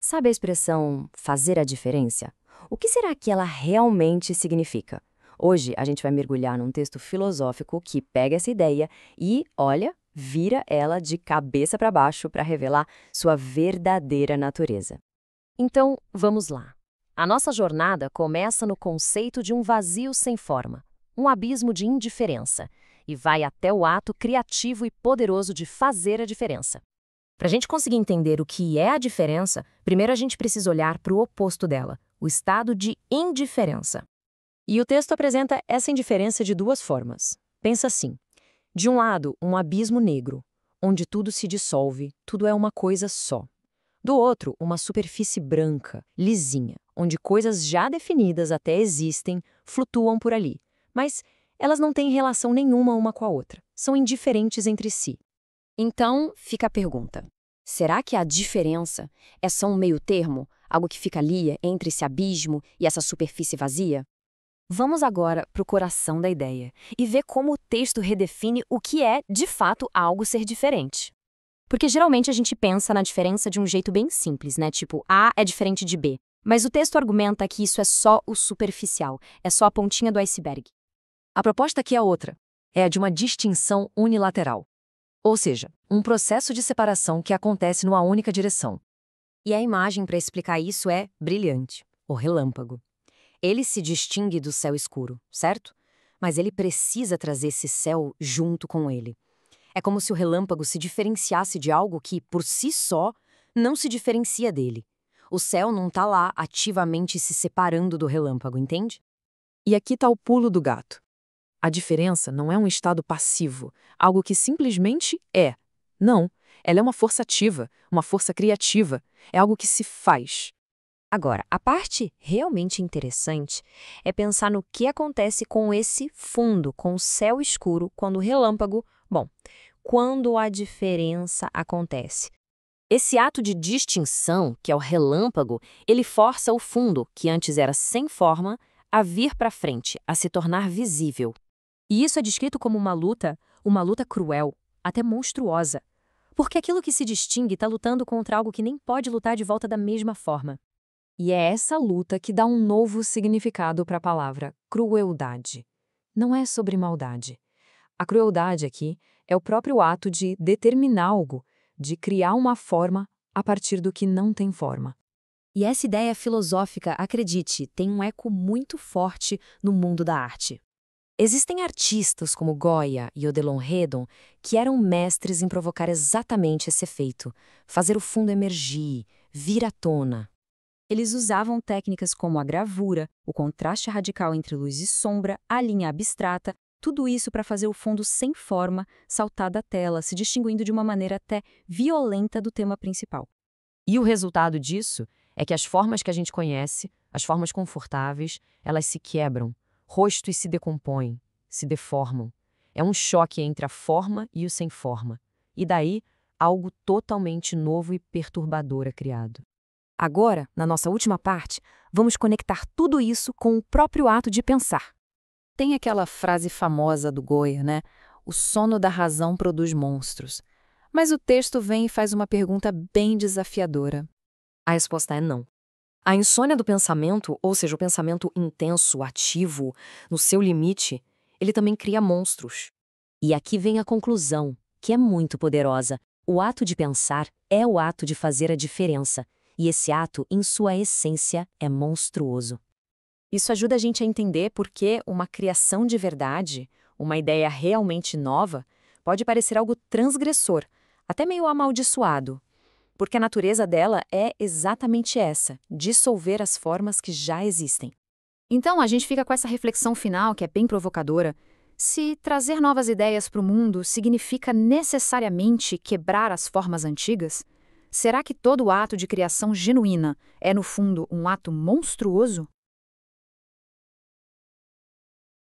Sabe a expressão fazer a diferença? O que será que ela realmente significa? Hoje a gente vai mergulhar num texto filosófico que pega essa ideia e, olha, vira ela de cabeça para baixo para revelar sua verdadeira natureza. Então, vamos lá. A nossa jornada começa no conceito de um vazio sem forma, um abismo de indiferença, e vai até o ato criativo e poderoso de fazer a diferença. Para a gente conseguir entender o que é a diferença, primeiro a gente precisa olhar para o oposto dela, o estado de indiferença. E o texto apresenta essa indiferença de duas formas. Pensa assim: de um lado, um abismo negro, onde tudo se dissolve, tudo é uma coisa só. Do outro, uma superfície branca, lisinha, onde coisas já definidas até existem, flutuam por ali, mas elas não têm relação nenhuma uma com a outra, são indiferentes entre si. Então, fica a pergunta: será que a diferença é só um meio-termo, algo que fica ali entre esse abismo e essa superfície vazia? Vamos agora para o coração da ideia e ver como o texto redefine o que é, de fato, algo ser diferente. Porque geralmente a gente pensa na diferença de um jeito bem simples, né? Tipo, A é diferente de B. Mas o texto argumenta que isso é só o superficial, é só a pontinha do iceberg. A proposta aqui é outra, é a de uma distinção unilateral. Ou seja, um processo de separação que acontece numa única direção. E a imagem para explicar isso é brilhante, o relâmpago. Ele se distingue do céu escuro, certo? Mas ele precisa trazer esse céu junto com ele. É como se o relâmpago se diferenciasse de algo que, por si só, não se diferencia dele. O céu não está lá ativamente se separando do relâmpago, entende? E aqui está o pulo do gato. A diferença não é um estado passivo, algo que simplesmente é. Não, ela é uma força ativa, uma força criativa, é algo que se faz. Agora, a parte realmente interessante é pensar no que acontece com esse fundo, com o céu escuro, quando o relâmpago, quando a diferença acontece. Esse ato de distinção, que é o relâmpago, ele força o fundo, que antes era sem forma, a vir para frente, a se tornar visível. E isso é descrito como uma luta cruel, até monstruosa. Porque aquilo que se distingue está lutando contra algo que nem pode lutar de volta da mesma forma. E é essa luta que dá um novo significado para a palavra crueldade. Não é sobre maldade. A crueldade aqui é o próprio ato de determinar algo, de criar uma forma a partir do que não tem forma. E essa ideia filosófica, acredite, tem um eco muito forte no mundo da arte. Existem artistas como Goya e Odilon Redon que eram mestres em provocar exatamente esse efeito, fazer o fundo emergir, vir à tona. Eles usavam técnicas como a gravura, o contraste radical entre luz e sombra, a linha abstrata, tudo isso para fazer o fundo sem forma saltar da tela, se distinguindo de uma maneira até violenta do tema principal. E o resultado disso é que as formas que a gente conhece, as formas confortáveis, elas se quebram, rostos se decompõem, se deformam. É um choque entre a forma e o sem forma. E daí, algo totalmente novo e perturbador é criado. Agora, na nossa última parte, vamos conectar tudo isso com o próprio ato de pensar. Tem aquela frase famosa do Goya, né? O sono da razão produz monstros. Mas o texto vem e faz uma pergunta bem desafiadora. A resposta é não. A insônia do pensamento, ou seja, o pensamento intenso, ativo, no seu limite, ele também cria monstros. E aqui vem a conclusão, que é muito poderosa. O ato de pensar é o ato de fazer a diferença. E esse ato, em sua essência, é monstruoso. Isso ajuda a gente a entender por que uma criação de verdade, uma ideia realmente nova, pode parecer algo transgressor, até meio amaldiçoado. Porque a natureza dela é exatamente essa, dissolver as formas que já existem. Então, a gente fica com essa reflexão final, que é bem provocadora. Se trazer novas ideias para o mundo significa necessariamente quebrar as formas antigas, será que todo ato de criação genuína é, no fundo, um ato monstruoso?